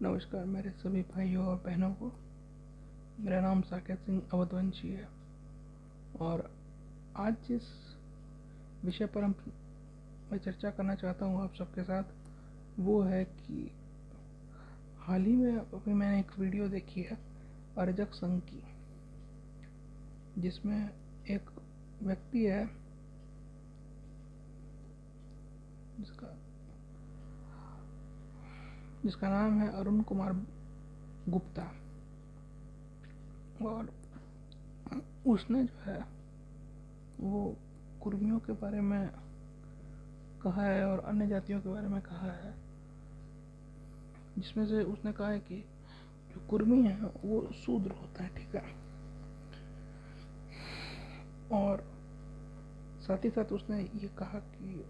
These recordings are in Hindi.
नमस्कार मेरे सभी भाइयों और बहनों को। मेरा नाम साकेत सिंह अवधवंशी है और आज जिस विषय पर मैं चर्चा करना चाहता हूँ आप सबके साथ वो है कि हाल ही में अभी मैंने एक वीडियो देखी है अर्जक संघ की, जिसमें एक व्यक्ति है जिसका नाम है अरुण कुमार गुप्ता। और उसने जो है वो कुर्मियों के बारे में कहा है और अन्य जातियों के बारे में कहा है, जिसमें से उसने कहा है कि जो कुर्मी है वो शूद्र होता है, ठीक है। और साथ ही साथ उसने ये कहा कि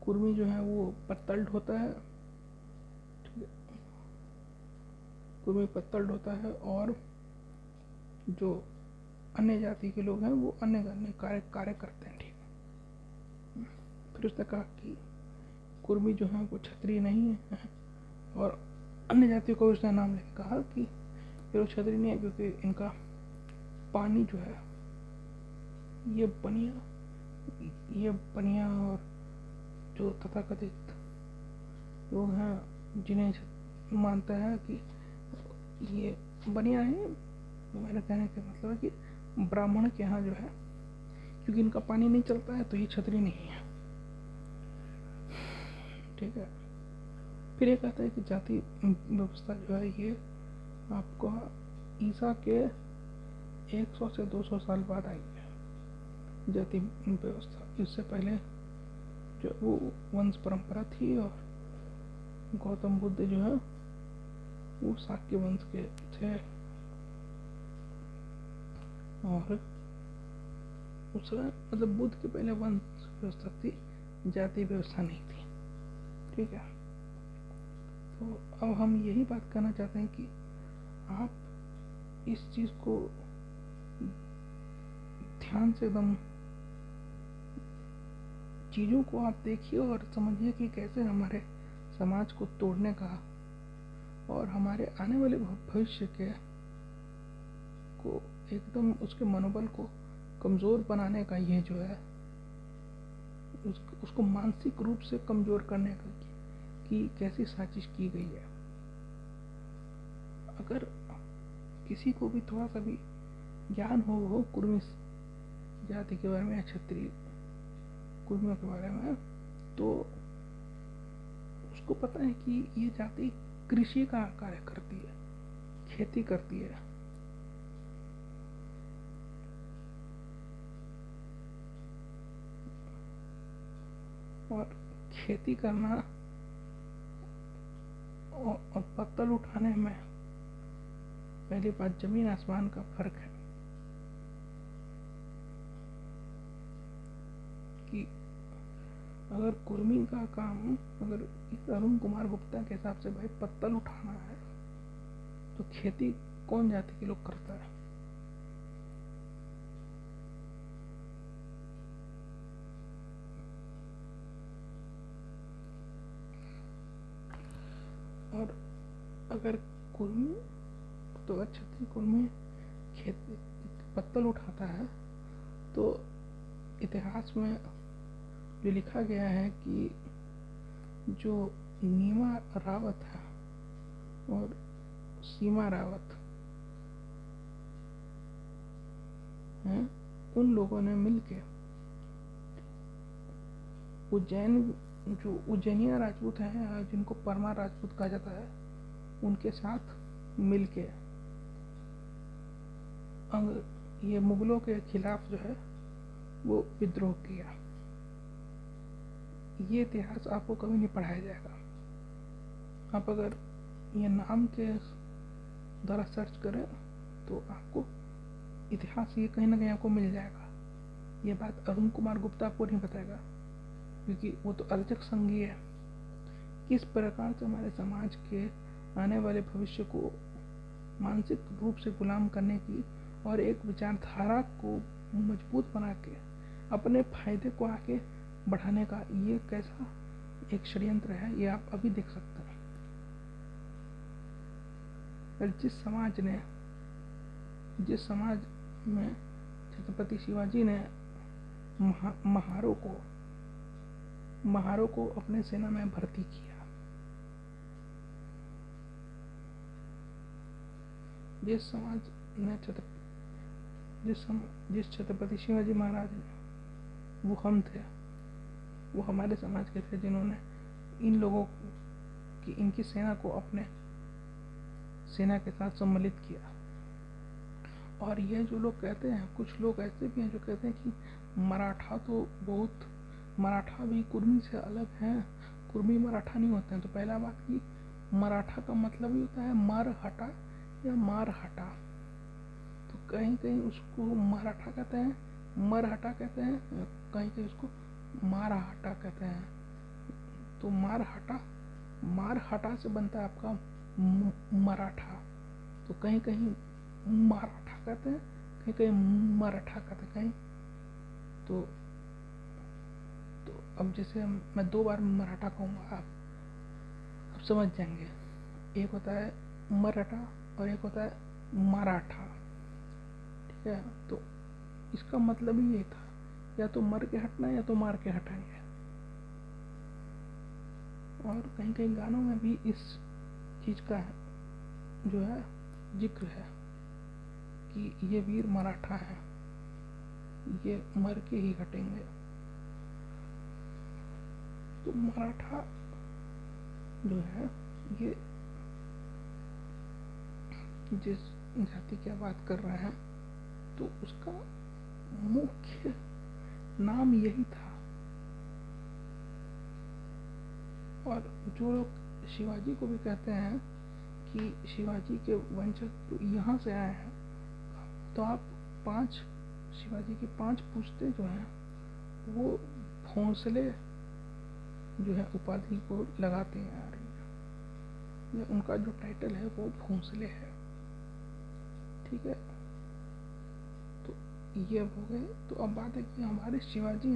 कुर्मी जो है वो पत्तल्ड होता है, ठीक है। कुर्मी पत्तल्ड होता है और जो अन्य जाति के लोग हैं वो अन्य अन्य कार्य करते हैं, ठीक है। फिर उसने कहा कि कुर्मी जो है वो क्षत्रिय नहीं है और अन्य जातियों को उसने नाम लेकर कहा कि ये लोग क्षत्रिय नहीं है क्योंकि इनका पानी जो है ये बनिया और जो तथाकथित लोग हैं जिन्हें मानता है कि ये बनिया है, मेरे कहने का मतलब है कि ब्राह्मण के यहाँ जो है क्योंकि इनका पानी नहीं चलता है तो ये क्षत्रिय नहीं है, ठीक है। फिर ये कहता है कि जाति व्यवस्था जो है ये आपको ईसा के 100 से 200 साल बाद आई है जाति व्यवस्था। इससे पहले जो वो वंश परंपरा थी और गौतम बुद्ध जो है वो शाक्य वंश के थे और उस समय मतलब बुद्ध के पहले वंश व्यवस्था थी, जाति व्यवस्था नहीं थी, ठीक है। तो अब हम यही बात करना चाहते हैं कि आप इस चीज़ को ध्यान से एकदम चीज़ों को आप देखिए और समझिए कि कैसे हमारे समाज को तोड़ने का और हमारे आने वाले भविष्य के को एकदम उसके मनोबल को कमज़ोर बनाने का ये जो है उसको मानसिक रूप से कमज़ोर करने का कि कैसी साजिश की गई है। अगर किसी को भी थोड़ा सा भी ज्ञान हो कुर्मी जाति के बारे में या क्षत्रिय कुर्मियों के बारे में, तो उसको पता है कि ये जाति कृषि का कार्य करती है, खेती करती है। और खेती करना और पत्तल उठाने में पहली बात जमीन आसमान का फर्क है कि अगर कुर्मी का काम अगर इस अरुण कुमार गुप्ता के हिसाब से भाई पत्तल उठाना है तो खेती कौन जाति के लोग करता है? और अगर कुर्मी तो अगर क्षत्रिय कुर्मी खेती पत्तल उठाता है तो इतिहास में जो लिखा गया है कि जो नीमा रावत है और सीमा रावत हैं, उन लोगों ने मिलके उज्जैनिया राजपूत हैं जिनको परमार राजपूत कहा जाता है, उनके साथ मिलके ये मुगलों के खिलाफ जो है वो विद्रोह किया। ये इतिहास आपको कभी नहीं पढ़ाया जाएगा। आप अगर ये नाम के द्वारा सर्च करें तो आपको इतिहास ये कहीं ना कहीं आपको मिल जाएगा। ये बात अरुण कुमार गुप्ता आपको नहीं बताएगा क्योंकि वो तो अर्जक संघी है। किस प्रकार से हमारे समाज के आने वाले भविष्य को मानसिक रूप से गुलाम करने की और एक विचारधारा को मजबूत बना के अपने फायदे को आगे बढ़ाने का ये कैसा एक षड्यंत्र है, ये आप अभी देख सकते हैं। जिस समाज में छत्रपति शिवाजी ने महारों को अपने सेना में भर्ती किया, जिस छत्रपति शिवाजी महाराज ने, वो हम थे, वो हमारे समाज के थे जिन्होंने इन लोगों की, इनकी सेना को अपने सेना के साथ सम्मिलित किया। और ये जो लोग कहते हैं, कुछ लोग ऐसे भी हैं जो कहते हैं कि मराठा भी कुर्मी से अलग हैं, कुर्मी मराठा नहीं होते हैं। तो पहला बात कि मराठा का मतलब ही होता है मर हटा या मार हटा। तो कहीं कहीं उसको मराठा कहते हैं, मर हटा कहते हैं, कहीं कहीं उसको मार हटा कहते हैं। तो मार हटा से बनता है आपका मराठा। तो कहीं कहीं मराठा कहते हैं, कहीं कहीं मराठा कहते हैं कहीं। तो अब जैसे मैं 2 बार मराठा कहूँगा, आप समझ जाएंगे। एक होता है मराठा और एक होता है मराठा, ठीक है। तो इसका मतलब ही ये था, या तो मर के हटना या तो मार के हटाएंगे। और कहीं कहीं गानों में भी इस चीज़ का जो है जिक्र है कि ये वीर मराठा है, ये मर के ही हटेंगे। तो मराठा जो है, ये जिस जाति की बात कर रहे हैं, तो उसका मुख्य नाम यही था। और जो लोग शिवाजी को भी कहते हैं कि शिवाजी के वंशज तो यहाँ से आए हैं, तो आप शिवाजी की 5 पुश्ते जो हैं वो भोंसले जो है उपाधि को लगाते हैं आ रही है। ये उनका जो टाइटल है वो भोंसले है, ठीक है। तो ये हो गए। तो अब बात है कि हमारे शिवाजी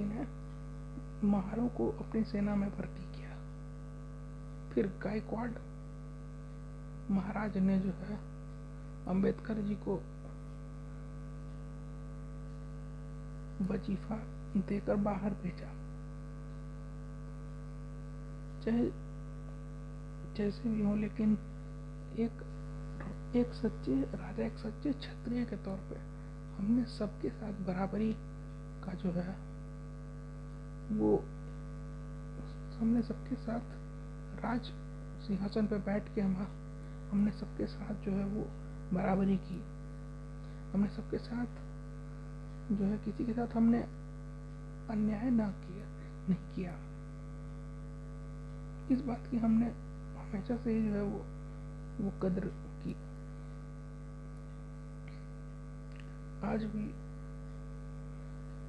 ने महारों को अपनी सेना में भर्ती किया। फिर गायकवाड़ महाराज ने जो है अंबेडकर जी को वजीफा देकर बाहर भेजा। चाहे जैसे भी हो, लेकिन एक सच्चे राजा, एक सच्चे क्षत्रिय के तौर पे हमने सबके साथ बराबरी का जो है वो, हमने सबके साथ राज सिंहासन पे बैठ के हमने सबके साथ जो है वो बराबरी की। हमने सबके साथ जो है, किसी के साथ हमने अन्याय नहीं किया। इस बात की हमने हमेशा से ही जो है वो कदर की। आज भी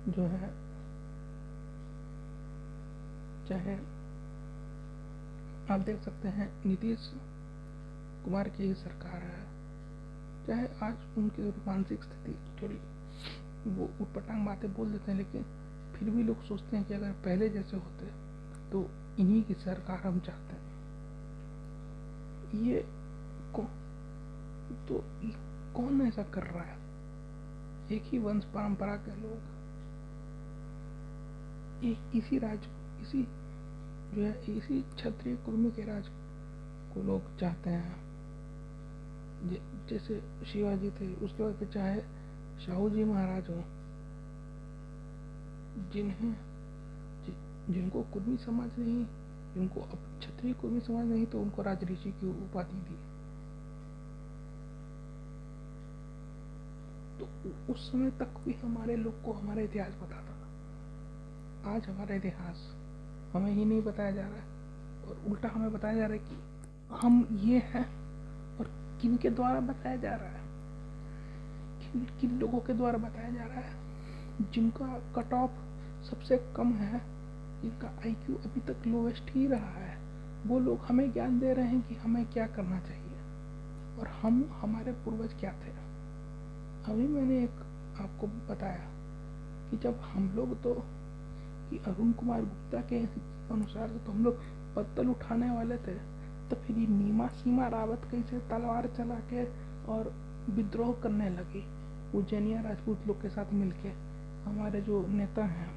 जो है, चाहे आप देख सकते हैं नीतीश कुमार की ही सरकार है, चाहे आज उनकी मानसिक स्थिति थोड़ी वो उटपटांग बातें बोल देते हैं, लेकिन फिर भी लोग सोचते हैं कि अगर पहले जैसे होते तो इन्हीं की सरकार हम चाहते हैं। ये कौन ऐसा कर रहा है? एक ही वंश परंपरा के लोग इसी क्षत्रिय कुर्मी के राज को लोग चाहते हैं। जैसे शिवाजी थे, उसके बाद चाहे शाहू जी महाराज हो, जिनको कुर्मी समाज नहीं, जिनको अब क्षत्रिय कुर्मी समाज नहीं, तो उनको राजऋषि की उपाधि दी। तो उस समय तक भी हमारे लोग को हमारा इतिहास बताता था। आज हमारा इतिहास हमें ही नहीं बताया जा रहा है, और उल्टा हमें बताया जा रहा है कि हम ये हैं। और किन के द्वारा बताया जा रहा है? किन लोगों के द्वारा बताया जा रहा है? जिनका कट ऑफ सबसे कम है, जिनका IQ अभी तक लोवेस्ट ही रहा है, वो लोग हमें ज्ञान दे रहे हैं कि हमें क्या करना चाहिए और हमारे पूर्वज क्या थे। अभी मैंने एक आपको बताया कि जब हम लोग, तो कि अरुण कुमार गुप्ता के अनुसार तो हम लोग पत्तल उठाने वाले थे, तो फिर ये नीमा सीमा रावत कैसे तलवार चला के और विद्रोह करने लगी उज्जैनिया राजपूत लोग के साथ मिलके। हमारे जो नेता हैं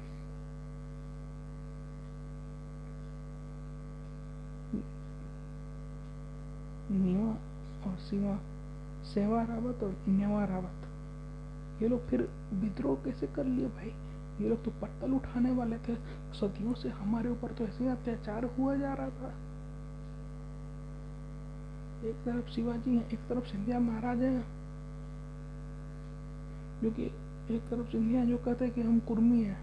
नीमा और सीमा, सेवा रावत और नेवा रावत, ये लोग फिर विद्रोह कैसे कर लिए भाई? ये लोग तो पत्तल उठाने वाले थे। सदियों से हमारे ऊपर तो ऐसे ही अत्याचार हुआ जा रहा था। एक तरफ शिवाजी हैं, एक तरफ सिंधिया महाराज हैं, जो कि एक तरफ सिंधिया जो कहते हैं कि हम कुर्मी हैं,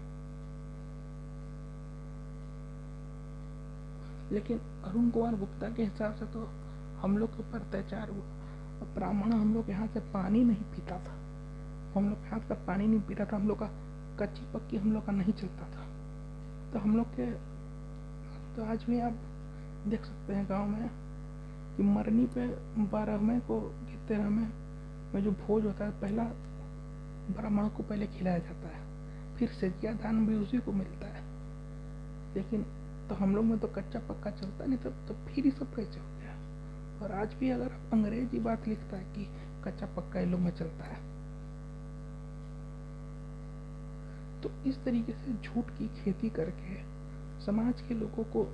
लेकिन अरुण कुमार गुप्ता के हिसाब से तो हम लोग के ऊपर अत्याचार हुआ। ब्राह्मण हम लोग यहाँ से पानी नहीं पीता था, हम लोग हाथ का पानी नहीं पीता था, हम लोग का कच्ची पक्की हम लोग का नहीं चलता था। तो हम लोग के तो आज भी आप देख सकते हैं गांव में कि मरनी पे 12 मई को कि 13 मई में जो भोज होता है, पहला ब्राह्मण को पहले खिलाया जाता है, फिर सजिया दान भी उसी को मिलता है। लेकिन तो हम लोग में तो कच्चा पक्का चलता नहीं, तब तो फिर ये सब कैसे हो गया? और आज भी अगर अंग्रेजी बात लिखता है कि कच्चा पक्का इन लोग में चलता है, तो इस तरीके से झूठ की खेती करके समाज के लोगों को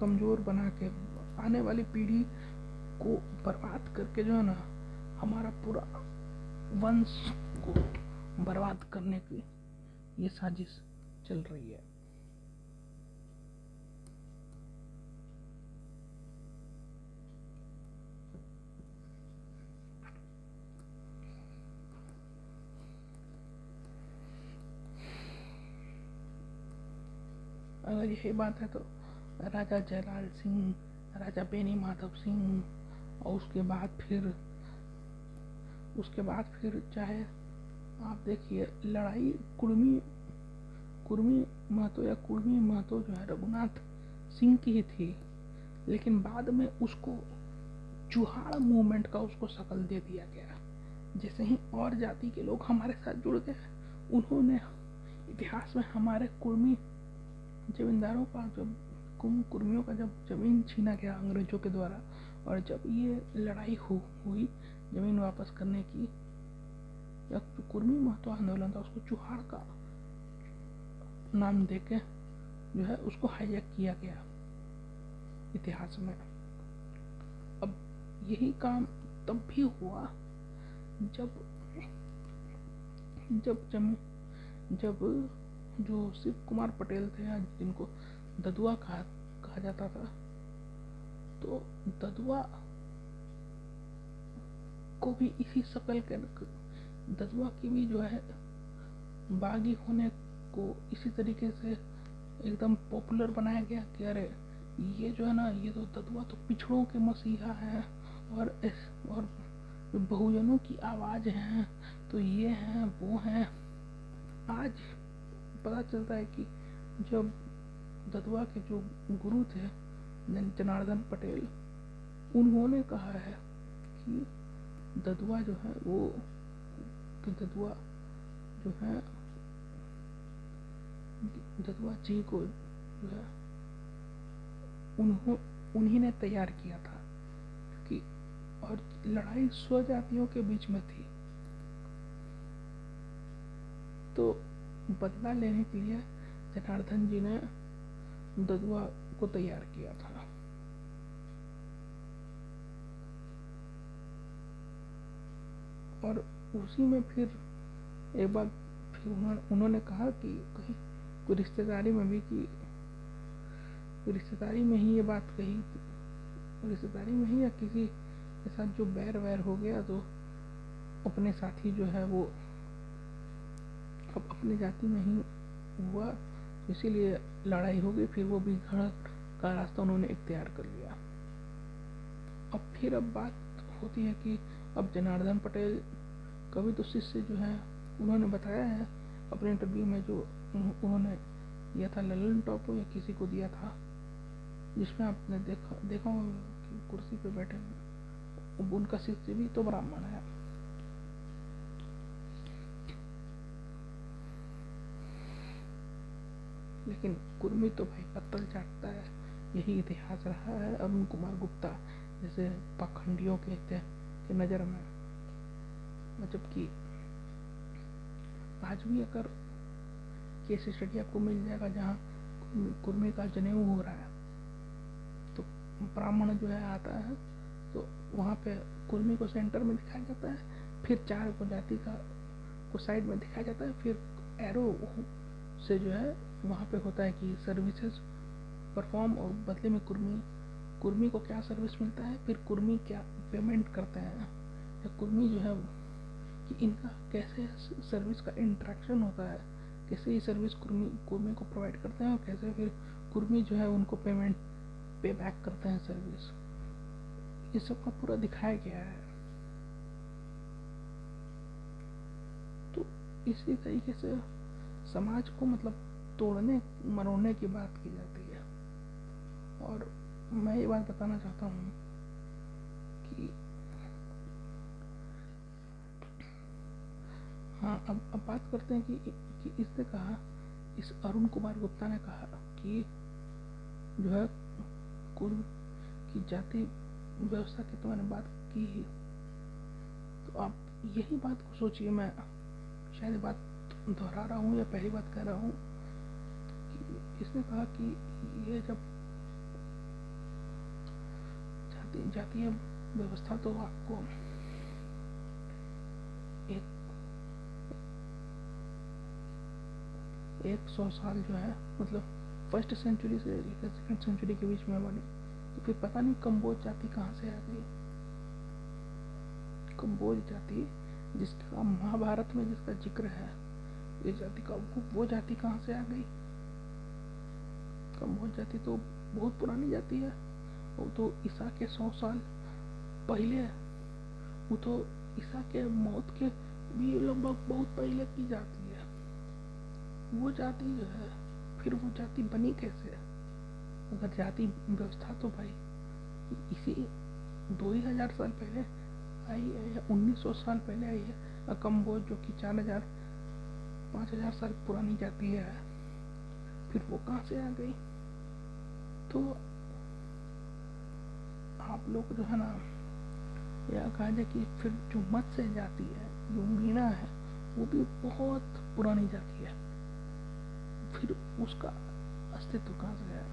कमज़ोर बना के आने वाली पीढ़ी को बर्बाद करके जो है ना, हमारा पूरा वंश को बर्बाद करने की ये साजिश चल रही है। अगर यही बात है तो राजा जयलाल सिंह, राजा बेनी माधव सिंह, और उसके बाद फिर चाहे आप देखिए लड़ाई कुर्मी महतो या कुर्मी महतो जो है रघुनाथ सिंह की ही थी, लेकिन बाद में उसको चुहाड़ मूवमेंट का उसको शकल दे दिया गया। जैसे ही और जाति के लोग हमारे साथ जुड़ गए, उन्होंने इतिहास में हमारे कुर्मी जमींदारों का, जब कुर्मियों का जब जमीन छीना गया अंग्रेजों के द्वारा, और जब ये लड़ाई हुई जमीन वापस करने की, या जो कुर्मी महतो आंदोलन था उसको चुहाड़ का नाम देके जो है उसको हाईजैक किया गया इतिहास में। अब यही काम तब भी हुआ जब जो शिव कुमार पटेल थे, जिनको ददुआ कहा जाता था, तो ददुआ को भी इसी शक्ल के, ददुआ की भी जो है बागी होने को इसी तरीके से एकदम पॉपुलर बनाया गया कि अरे ये जो है ना, ये तो ददुआ तो पिछड़ों के मसीहा है, और बहुजनों की आवाज़ हैं, तो ये हैं वो हैं। आज पता चलता है कि जब ददुआ के जो गुरु थे जनार्दन पटेल, उन्होंने कहा है कि ददुआ जो है वो, कि ददुआ जो है, ददुआ जी को जो है उन्हीं ने तैयार किया था, कि और लड़ाई स्वजातियों के बीच में थी, तो बदला लेने के लिए जनार्दन जी ने ददुआ को तैयार किया था। और उसी में फिर एक बार फिर उन्होंने कहा कि कहीं कोई रिश्तेदारी में भी, कि रिश्तेदारी में ही ये बात कही, रिश्तेदारी में ही या किसी के साथ जो बैर वैर हो गया, तो अपने साथी जो है वो अब अपनी जाति में ही हुआ, इसीलिए लड़ाई हो गई। फिर वो बिगड़ का रास्ता उन्होंने इख्तियार कर लिया। अब फिर अब बात होती है कि अब जनार्दन पटेल का भी तो शिष्य जो है, उन्होंने बताया है अपने इंटरव्यू में, जो उन्होंने दिया था ललन टॉप या किसी को दिया था, जिसमें आपने देखा कि कुर्सी पे बैठे हैं, उनका शिष्य भी तो ब्राह्मण है। लेकिन कुर्मी तो भाई पत्तल चाटता है, यही इतिहास रहा है अरुण कुमार गुप्ता जैसे पाखंडियों के नज़र में। जबकि आज भी अगर केस स्टडी आपको मिल जाएगा जहाँ कुर्मी का जनेऊ हो रहा है, तो ब्राह्मण जो है आता है तो वहाँ पे कुर्मी को सेंटर में दिखाया जाता है, फिर 4 को जाति को साइड में दिखाया जाता है, फिर एरो से जो है वहाँ पे होता है कि सर्विसेज परफॉर्म, और बदले में कुर्मी को क्या सर्विस मिलता है, फिर कुर्मी क्या पेमेंट करते हैं, या कुर्मी जो है कि इनका कैसे सर्विस का इंटरेक्शन होता है, कैसे ये सर्विस कुर्मी को प्रोवाइड करते हैं और कैसे फिर कुर्मी जो है उनको पे बैक करते हैं सर्विस। ये सब का पूरा दिखाया गया है। तो इसी तरीके से समाज को मतलब तोड़ने मरोड़ने की बात की जाती है। और मैं ये बात बताना चाहता हूँ कि हाँ, अब बात करते हैं कि इसने कहा, इस अरुण कुमार गुप्ता ने कहा कि जो है कुर्म की जाति व्यवस्था की तो मैंने बात की ही, तो आप यही बात को सोचिए, मैं शायद बात दोहरा रहा हूँ या पहली बात कह रहा हूँ कि इसने कहा कि ये जब जातीय व्यवस्था तो आपको एक 100 साल जो है मतलब फर्स्ट सेंचुरी से लेकर सेकंड सेंचुरी के बीच में बनी, तो फिर पता नहीं कंबोज जाति कहाँ से आ गई। कंबोज जाति जिसका महाभारत में जिसका जिक्र है, ये जाति का वो जाति कहाँ से आ गई। कंबोज जाति तो बहुत पुरानी जाति है, वो तो ईसा के 100 साल पहले है, वो तो ईसा के मौत के भी लगभग बहुत पहले की जाति है। वो जाति जो है फिर वो जाति बनी कैसे? अगर जाति व्यवस्था तो भाई इसी 2000 साल पहले आई है या 1900 साल पहले आई है। कंबोज जो कि 4000-5000 साल पुरानी जाति है, फिर वो कहाँ से आ गई? तो आप लोग जो है ना, यह कहा जाए कि फिर जो मत्स्य जाति है, जो मीना है, वो भी बहुत पुरानी जाति है, फिर उसका अस्तित्व कहाँ से है?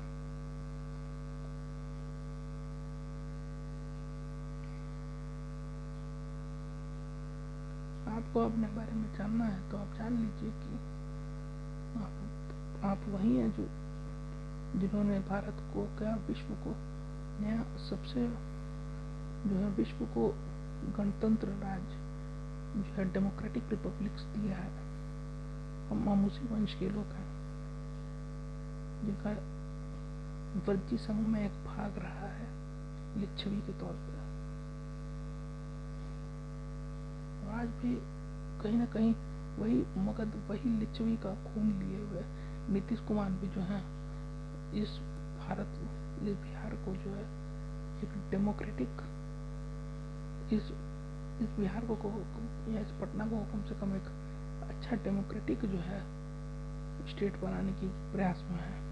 आपको अपने बारे में जानना है तो आप जान लीजिए कि आप वही हैं जो जिन्होंने भारत को क्या विश्व को नया सबसे जो है विश्व को गणतंत्र राज्य जो है डेमोक्रेटिक रिपब्लिक्स दिया है। हम उसी वंश के लोग हैं जिनका वर्जी संघ में एक भाग रहा है लिच्छवी के तौर पर। आज भी कहीं ना कहीं वही लिच्छवी का खून लिए हुए नीतीश कुमार भी जो है इस बिहार को जो है एक डेमोक्रेटिक इस बिहार को या इस पटना को कम से कम एक अच्छा डेमोक्रेटिक जो है स्टेट बनाने की प्रयास में है।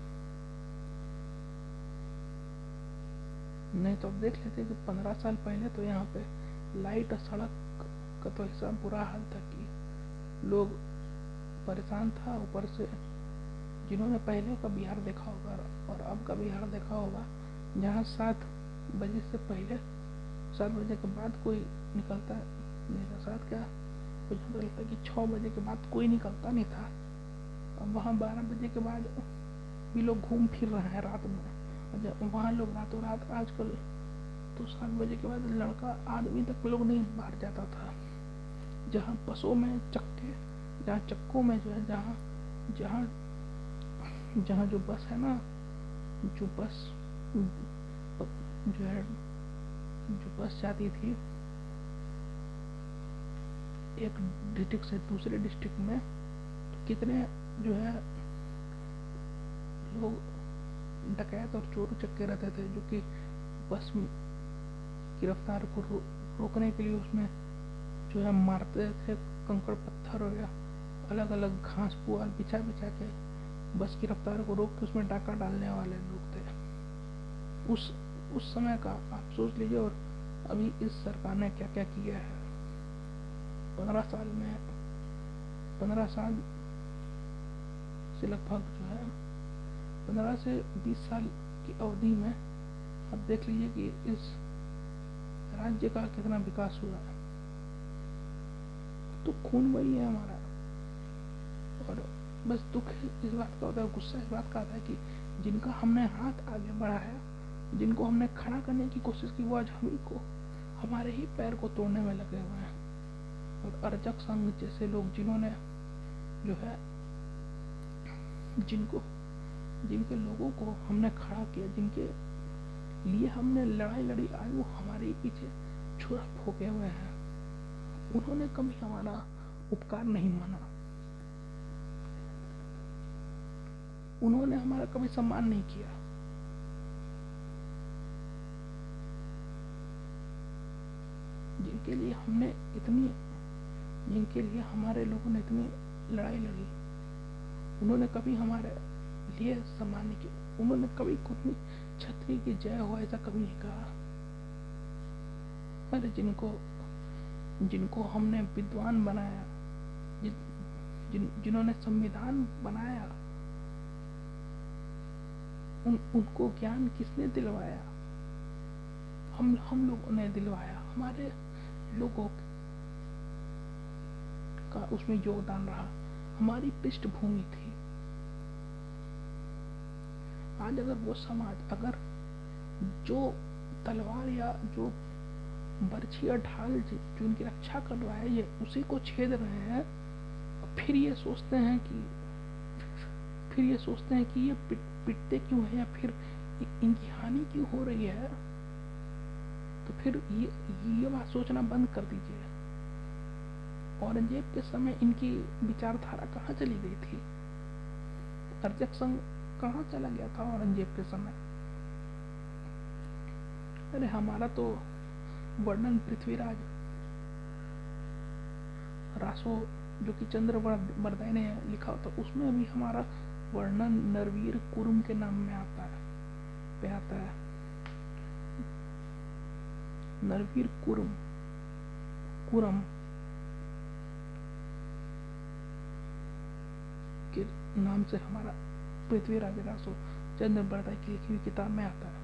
नहीं तो अब देख लेते कि 15 साल पहले तो यहाँ पे लाइट और सड़क का तो ऐसा बुरा हाल था कि लोग परेशान था। ऊपर से जिन्होंने पहले का बिहार देखा होगा और अब का बिहार देखा होगा, जहाँ 7 बजे से पहले 7 बजे के बाद कोई निकलता नहीं था। 7 क्या मुझे लगता है कि 6 बजे के बाद कोई निकलता नहीं था। अब वहाँ 12 बजे के बाद भी लोग घूम फिर रहे हैं रात में। जब वहाँ लोग रातों रात आजकल तो 7 बजे के बाद लड़का आदमी तक लोग नहीं बाहर जाता था। जहाँ बसों में चक्के, जहाँ चक्कों में जो है जहाँ जो बस है ना, जो बस जाती थी एक डिस्ट्रिक्ट से दूसरे डिस्ट्रिक्ट में, तो कितने जो है लोग डकैत और चोर चक्के रहते थे जो कि बस की रफ्तार को रोकने के लिए उसमें जो है मारते थे कंकड़ पत्थर हो गया, अलग अलग घास पुआल बिछा के बस की रफ्तार को रोक के उसमें डाका डालने वाले लोग थे। उस उस समय का आप सोच लीजिए, और अभी इस सरकार ने क्या क्या किया है। 15 साल से लगभग जो है 15 से 20 साल की अवधि में आप देख लीजिए कि इस राज्य का कितना विकास हुआ है। तो खून वही है हमारा, और बस दुख इस बात का होता है, गुस्सा इस बात का आता है कि जिनका हमने हाथ आगे बढ़ाया, जिनको हमने खड़ा करने की कोशिश की, वो आज हमारे ही पैर को तोड़ने में लगे हुए हैं। और अर्जक संघ जैसे लोग जिन्होंने जो है जिनके लोगों को हमने खड़ा किया, जिनके लिए हमने लड़ाई लड़ी, आज वो हमारे ही पीछे छुरा फोके हुए हैं। उन्होंने कभी हमारा उपकार नहीं माना, उन्होंने हमारा कभी सम्मान नहीं किया। जिनके लिए हमारे लोगों ने इतनी लड़ाई लड़ी, उन्होंने कभी हमारे लिए सम्मान नहीं किया। उन्होंने कभी खुद छतरी की जय हो ऐसा कभी नहीं कहा। अरे जिनको हमने विद्वान बनाया, जिन्होंने संविधान बनाया, उनको ज्ञान किसने दिलवाया? हम लोगों ने दिलवाया। हमारे लोगों का उसमें योगदान रहा, हमारी पृष्ठभूमि थी। आज अगर वो समाज, अगर जो तलवार या जो बर्छी या ढाल जो उनकी रक्षा कर रहा है, ये उसी को छेद रहे हैं, फिर ये सोचते हैं कि ये पिटते क्यों है, या फिर इनकी हानि क्यों हो रही है, तो फिर ये बात सोचना बंद कर दीजिए। औरंगजेब के समय इनकी विचारधारा कहाँ चली गई थी? अर्जक संघ कहाँ चला गया था औरंगजेब के समय? अरे हमारा तो वर्णन पृथ्वीराज रासो जो कि चंद्र बरदाई ने लिखा होता, उसमें भी हमारा वर्णन नरवीर कुरुम के नाम में आता है। नरवीर कुरम के नाम से हमारा पृथ्वीराज रासो चंद्र बरदाई की लिखी हुई किताब में आता है।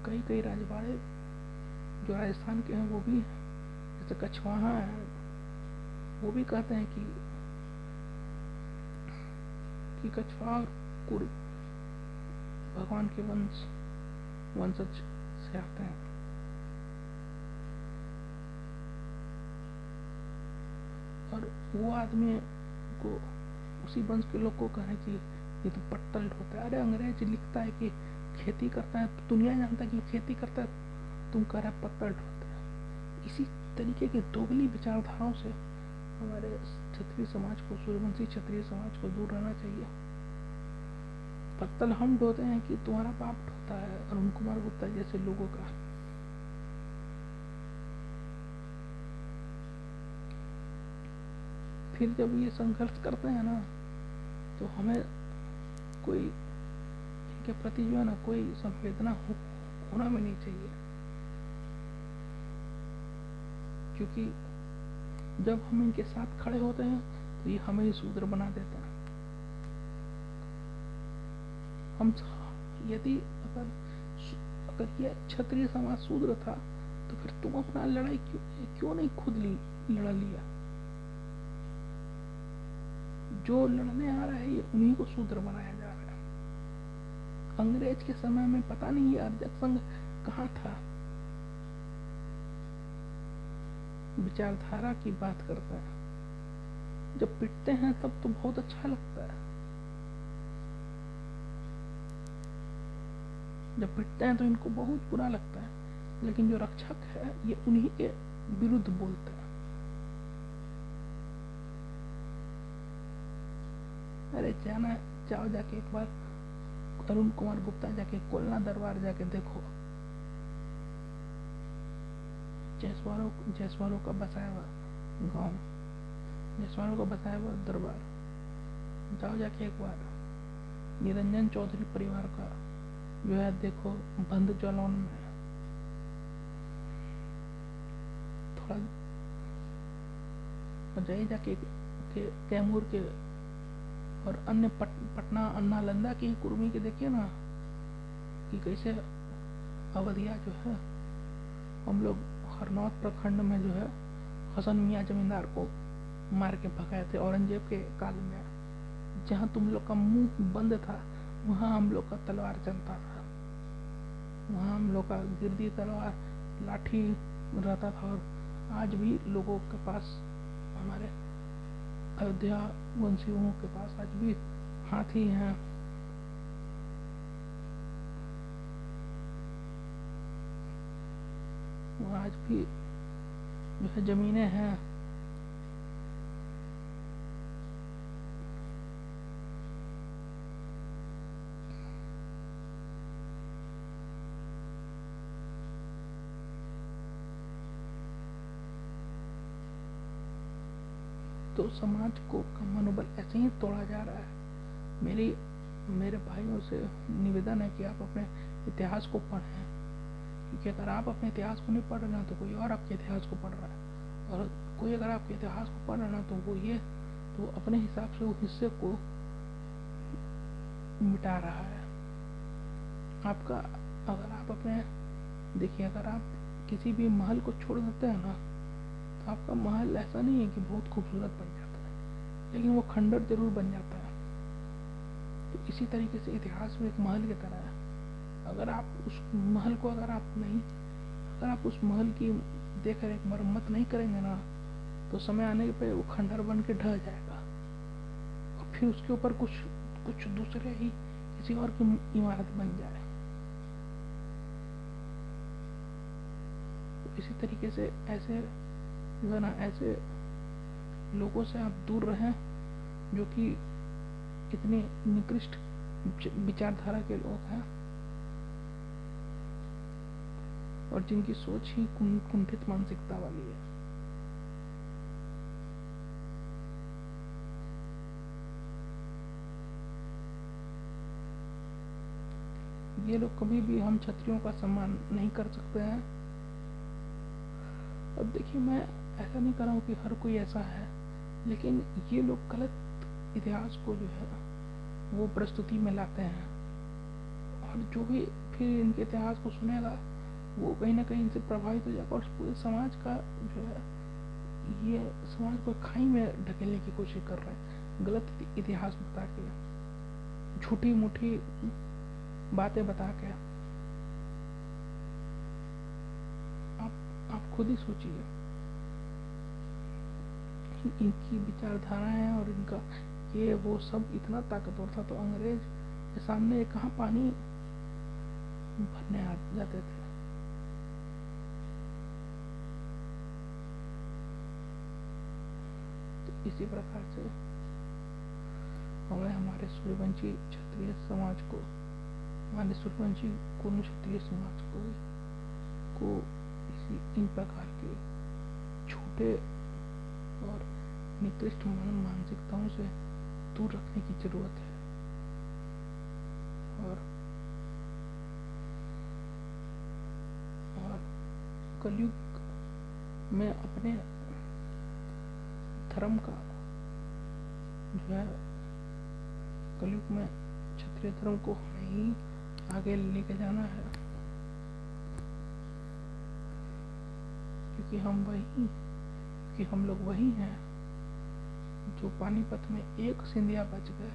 कई राजवाड़े जो राजस्थान के हैं वो भी, जैसे कछवाहा है, वो भी कहते हैं कि कछवाहा और कुरुम भगवान के वंशज से आते हैं। और वो आदमी को, उसी वंश के लोग को कहें कि ये तो पट्टल होता है। अरे अंग्रेज लिखता है कि खेती करता है, दुनिया जानता है कि खेती करता है, तुम कह रहे पत्तल होता है। इसी तरीके के दोगली विचारधाराओं से हमारे क्षत्रिय समाज को, सूर्यवंशी क्षत्रिय समाज को दूर रहना चाहिए। पत्तल हम ढोते हैं कि तुम्हारा बाप ढोता है अरुण कुमार गुप्ता जैसे लोगों का। फिर जब ये संघर्ष करते हैं ना, तो हमें कोई इनके प्रति जो है ना कोई संवेदना होना भी नहीं चाहिए, क्योंकि जब हम इनके साथ खड़े होते हैं तो ये हमें ही शूद्र बना देता है। हम यदि अगर ये क्षत्रिय समाज शूद्र था, तो फिर तुम अपना लड़ाई क्यों नहीं खुद लड़ा लिया? जो लड़ने आ रहा है ये उन्हीं को शूद्र बनाया जा रहा है। अंग्रेज के समय में पता नहीं ये अर्जक संघ कहाँ था। विचारधारा की बात करता है, जब पिटते हैं तब तो बहुत अच्छा लगता है, जब पिटते हैं तो इनको बहुत बुरा लगता है, लेकिन जो रक्षक है ये उन्हीं के विरुद्ध बोलता है। अरे जाओ जाके एक बार अरुण कुमार गुप्ता जाके कोलना दरबार जाके देखो, जयसवालों का बसाया हुआ गांव, जयसवालों का बसाया हुआ दरबार, जाओ जाके एक बार। निरंजन चौधरी परिवार का जो है देखो बंद जलौन में थोड़ा जाइए जाके कैमूर के और अन्य पटना नालंदा की कुर्मी के देखिए ना कि कैसे अवधिया जो है हम लोग हरनौत प्रखंड में जो है हसन मियाँ जमींदार को मार के भगाए थे औरंगजेब के काल में। जहाँ तुम लोग का मुंह बंद था वहाँ हम लोग का तलवार चलता था, वहाँ हम लोग का गिरदी तलवार लाठी रहता था। और आज भी लोगों के पास, हमारे अयोध्या वंशियों के पास आज भी हाथी हैं। वो आज भी जो है जमीनें हैं। तो समाज को का मनोबल ऐसे ही तोड़ा जा रहा है। मेरे भाइयों से निवेदन है कि आप अपने इतिहास को पढ़ें, क्योंकि अगर आप अपने इतिहास को नहीं पढ़ रहे हैं तो कोई और आपके इतिहास को पढ़ रहा है, और कोई अगर आपके इतिहास को पढ़ रहा है तो वो अपने हिसाब से वो हिस्से को मिटा रहा है आपका। अगर आप अपने देखिए, अगर आप किसी भी महल को छोड़ देते हैं ना तो आपका महल ऐसा नहीं है कि बहुत खूबसूरत बन जाता है, लेकिन वो खंडर जरूर बन जाता है। तो इसी तरीके से इतिहास में एक महल की तरह है। अगर आप उस महल को अगर आप उस महल की देख रेख मरम्मत नहीं करेंगे ना तो समय आने पे वो खंडर बन के ढह जाएगा और फिर उसके ऊपर कुछ दूसरे ही किसी और की इमारत बन जाए। तो इसी तरीके से ऐसे जो है ना, ऐसे लोगों से आप दूर रहें जो कि इतने निकृष्ट विचारधारा के लोग हैं और जिनकी सोच ही कुंठित मानसिकता वाली है। ये लोग कभी भी हम क्षत्रियों का सम्मान नहीं कर सकते हैं। अब देखिए, मैं ऐसा नहीं कर रहा हूँ कि हर कोई ऐसा है, लेकिन ये लोग गलत इतिहास को जो है वो प्रस्तुति में लाते हैं, और जो भी फिर इनके इतिहास को सुनेगा वो कहीं ना कहीं इनसे प्रभावित हो जाएगा और पूरे समाज का जो है, ये समाज को खाई में ढकेलने की कोशिश कर रहे हैं गलत इतिहास बता के, झूठी मूठी बातें बता के। आप खुद ही सोचिए, इनकी विचारधाराएं और इनका ये वो सब इतना ताकतवर था तो अंग्रेज के सामने कहाँ पानी भरने आ जाते थे। तो इसी प्रकार से हमें हमारे सूर्यवंशी क्षत्रिय समाज को, हमारे सूर्यवंशी कुर्ण क्षत्रिय समाज को इन प्रकार के झूठे और निकृष्ट मानसिकताओं से दूर रखने की जरूरत है। और कलयुग में अपने धर्म का जो है, कलयुग में क्षत्रिय धर्म को हमें ही आगे लेके जाना है, क्योंकि हम लोग वही हैं जो पानीपत में एक सिंधिया बच गए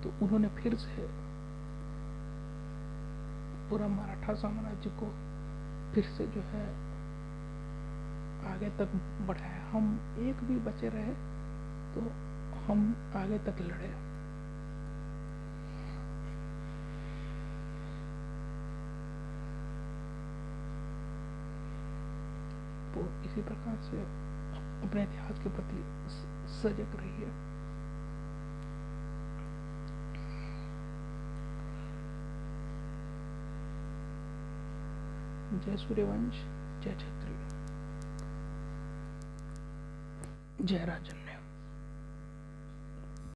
तो उन्होंने फिर से पूरा मराठा साम्राज्य को फिर से जो है आगे तक बढ़ाया। हम एक भी बचे रहे तो हम आगे तक लड़े। तो इसी प्रकार से अपने इतिहास के प्रति सजग रहिए। जय सूर्यवंश, जय क्षत्रिय, जय राजन्य।